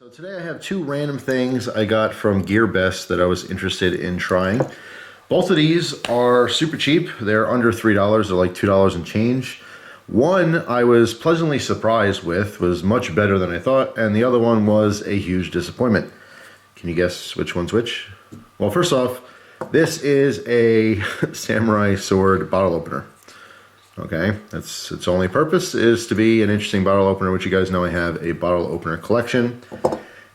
So today I have two random things I got from Gearbest that I was interested in trying. Both of these are super cheap. They're under $3. They're like $2 and change. One I was pleasantly surprised with, was much better than I thought, and the other one was a huge disappointment. Can you guess which one's which? Well, first off, this is a samurai sword bottle opener. Okay, that's its only purpose is to be an interesting bottle opener, which you guys know I have a bottle opener collection.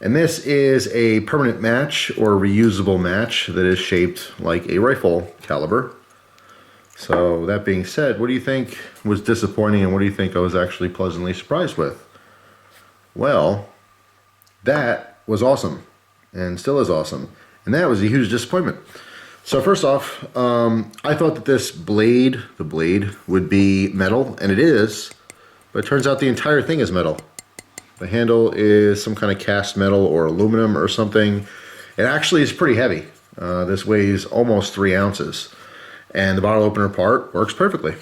And this is a permanent match or reusable match that is shaped like a rifle caliber. So that being said, what do you think was disappointing and what do you think I was actually pleasantly surprised with? Well, that was awesome and still is awesome. And that was a huge disappointment. So first off, I thought that this blade, the blade, would be metal, and it is, but it turns out the entire thing is metal. The handle is some kind of cast metal or aluminum or something. It actually is pretty heavy. This weighs almost 3 ounces. And the bottle opener part works perfectly.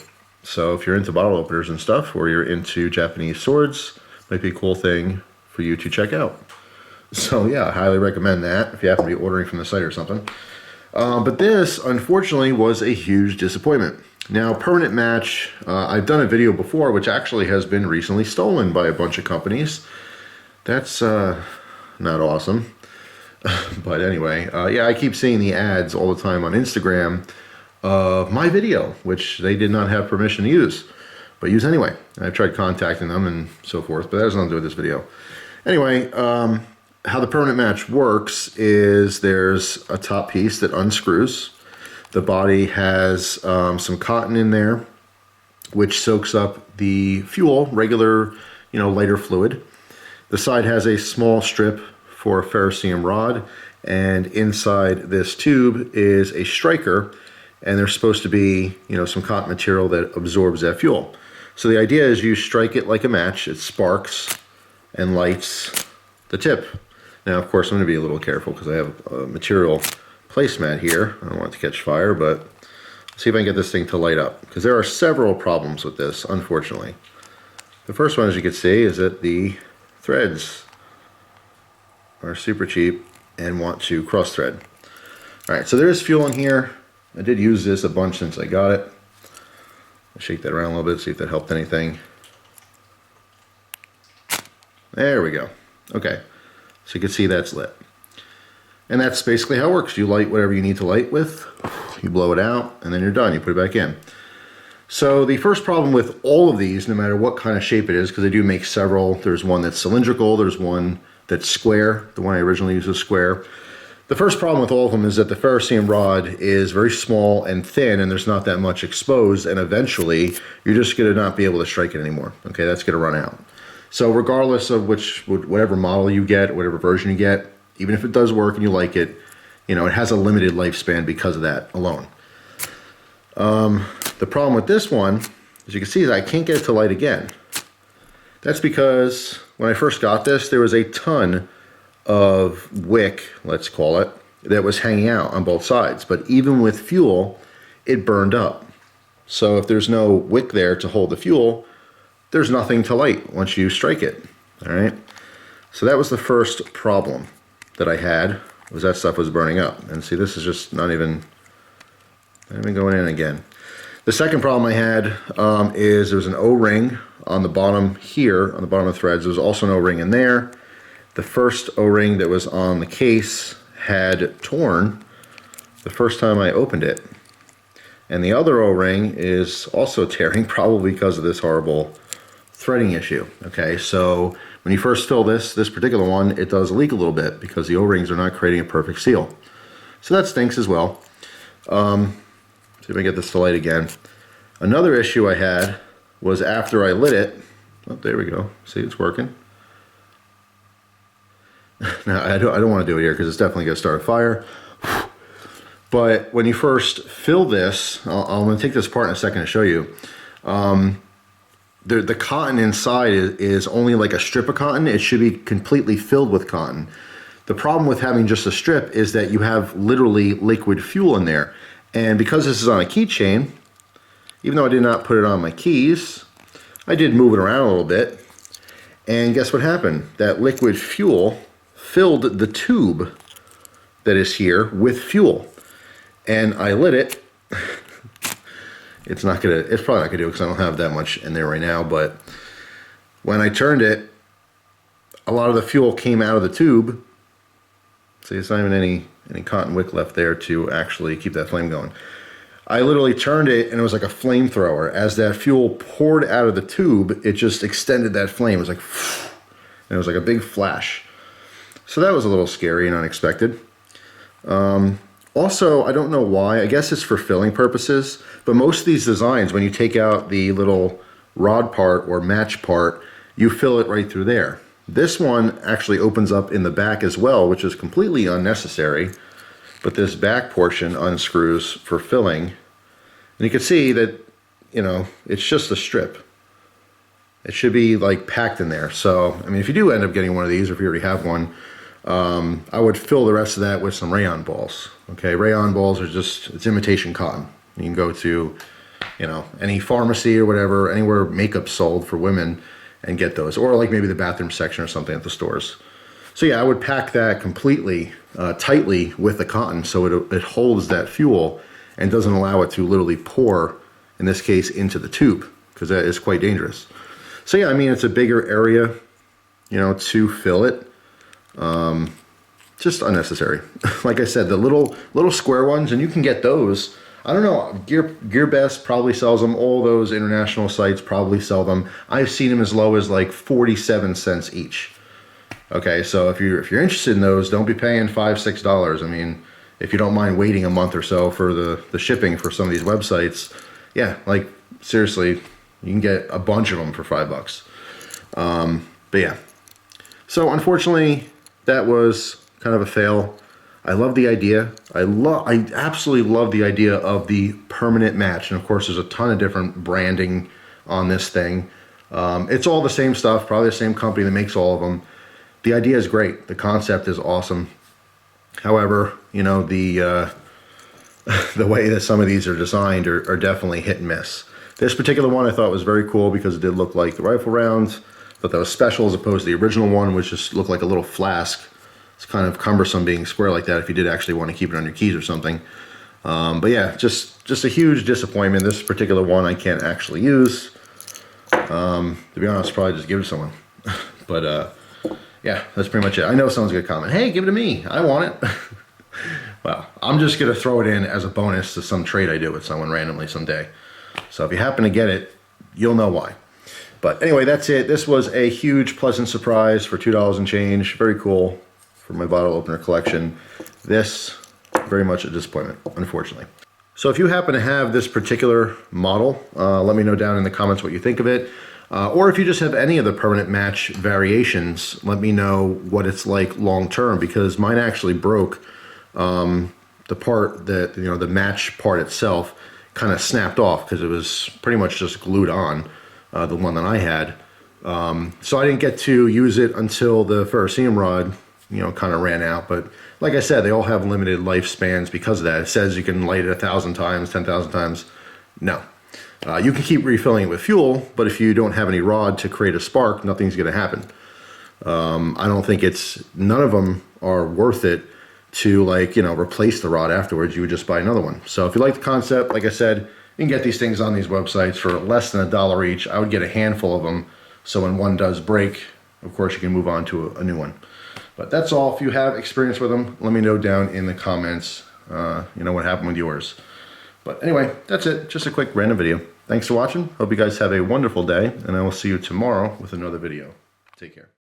So if you're into bottle openers and stuff, or you're into Japanese swords, might be a cool thing for you to check out. So yeah, I highly recommend that if you happen to be ordering from the site or something. But this, unfortunately, was a huge disappointment. Now, permanent match, I've done a video before, which actually has been recently stolen by a bunch of companies. That's not awesome. But anyway, yeah, I keep seeing the ads all the time on Instagram of my video, which they did not have permission to use, but use anyway. I've tried contacting them and so forth, but that has nothing to do with this video. Anyway, how the permanent match works is there's a top piece that unscrews. The body has some cotton in there, which soaks up the fuel, regular, lighter fluid. The side has a small strip for a ferrocerium rod, and inside this tube is a striker, and there's supposed to be, some cotton material that absorbs that fuel. So the idea is you strike it like a match, it sparks and lights the tip. Now, of course, I'm going to be a little careful because I have a material placemat here. I don't want it to catch fire, but let's see if I can get this thing to light up, because there are several problems with this, unfortunately. The first one, as you can see, is that the threads are super cheap and want to cross thread. All right, so there is fuel in here. I did use this a bunch since I got it. I'll shake that around a little bit, see if that helped anything. There we go. Okay, so you can see that's lit. And that's basically how it works. You light whatever you need to light with, you blow it out, and then you're done. You put it back in. So the first problem with all of these, no matter what kind of shape it is, because they do make several, there's one that's cylindrical, there's one that's square. The one I originally used was square. The first problem with all of them is that the ferrocerium rod is very small and thin, and there's not that much exposed, and eventually you're just going to not be able to strike it anymore. Okay, that's going to run out. So regardless of whatever model you get, whatever version you get, even if it does work and you like it, it has a limited lifespan because of that alone. The problem with this one, as you can see, is I can't get it to light again. That's because when I first got this, there was a ton of wick, let's call it, that was hanging out on both sides. But even with fuel, it burned up. So if there's no wick there to hold the fuel, there's nothing to light once you strike it. All right. So that was the first problem that I had, was that stuff was burning up. And see, this is just not even going in again. The second problem I had is there's an O-ring on the bottom here, on the bottom of the threads. There was also an O-ring in there. The first O-ring that was on the case had torn the first time I opened it. And the other O-ring is also tearing, probably because of this horrible threading issue. Okay, so when you first fill this particular one, it does leak a little bit because the O-rings are not creating a perfect seal. So that stinks as well. See if I get this to light again. Another issue I had was after I lit it. Oh, there we go. See, it's working. Now, I don't want to do it here because it's definitely going to start a fire. But when you first fill this, I'm going to take this apart in a second to show you. The cotton inside is only like a strip of cotton. It should be completely filled with cotton. The problem with having just a strip is that you have literally liquid fuel in there. And because this is on a keychain, even though I did not put it on my keys, I did move it around a little bit. And guess what happened? That liquid fuel filled the tube that is here with fuel. And I lit it. It's probably not gonna do it because I don't have that much in there right now, but when I turned it, a lot of the fuel came out of the tube. See, it's not even any cotton wick left there to actually keep that flame going. I literally turned it and it was like a flamethrower. As that fuel poured out of the tube, it just extended that flame. It was like, and it was like a big flash. So that was a little scary and unexpected. Also, I don't know why, I guess it's for filling purposes, but most of these designs, when you take out the little rod part or match part, you fill it right through there. This one actually opens up in the back as well, which is completely unnecessary. But this back portion unscrews for filling. And you can see that, you know, it's just a strip. It should be like packed in there. So, I mean, if you do end up getting one of these, or if you already have one, I would fill the rest of that with some rayon balls. Okay, rayon balls are just, it's imitation cotton. You can go to, you know, any pharmacy or whatever, anywhere makeup's sold for women, and get those. Or like maybe the bathroom section or something at the stores. So yeah, I would pack that completely tightly with the cotton so it holds that fuel and doesn't allow it to literally pour, in this case, into the tube, because that is quite dangerous. So yeah, I mean, it's a bigger area, you know, to fill it. Just unnecessary. Like I said, the little square ones, and you can get those. I don't know, Gearbest probably sells them. All those international sites probably sell them. I've seen them as low as like 47 cents each. Okay, so if you're interested in those, don't be paying $5, $6. I mean, if you don't mind waiting a month or so for the shipping for some of these websites, yeah, like seriously, you can get a bunch of them for $5. But yeah, so unfortunately, that was kind of a fail. I love the idea. I absolutely love the idea of the permanent match, and of course, there's a ton of different branding on this thing. It's all the same stuff, probably the same company that makes all of them. The idea is great. The concept is awesome. However, you know, the way that some of these are designed are definitely hit and miss. This particular one I thought was very cool because it did look like the rifle rounds, but that was special as opposed to the original one, which just looked like a little flask. It's kind of cumbersome being square like that if you did actually want to keep it on your keys or something. But yeah, just a huge disappointment. This particular one I can't actually use. To be honest, probably just give it to someone. But yeah, that's pretty much it. I know someone's gonna comment, hey, give it to me, I want it. Well, I'm just gonna throw it in as a bonus to some trade I do with someone randomly someday. So if you happen to get it, you'll know why. But anyway, that's it. This was a huge, pleasant surprise for $2 and change. Very cool for my bottle opener collection. This, very much a disappointment, unfortunately. So if you happen to have this particular model, let me know down in the comments what you think of it. Or if you just have any of the permanent match variations, let me know what it's like long term, because mine actually broke. The part that, you know, the match part itself kind of snapped off because it was pretty much just glued on, the one that I had. So I didn't get to use it until the ferrocerium rod, you know, kind of ran out. But like I said, they all have limited lifespans because of that. It says you can light it 1,000 times, 10,000 times. No. You can keep refilling it with fuel, but if you don't have any rod to create a spark, nothing's going to happen. I don't think none of them are worth it to, like, you know, replace the rod afterwards. You would just buy another one. So if you like the concept, like I said, you can get these things on these websites for less than $1 each. I would get a handful of them, so when one does break, of course, you can move on to a new one. But that's all. If you have experience with them, let me know down in the comments, you know, what happened with yours. But anyway, that's it. Just a quick random video. Thanks for watching. Hope you guys have a wonderful day, and I will see you tomorrow with another video. Take care.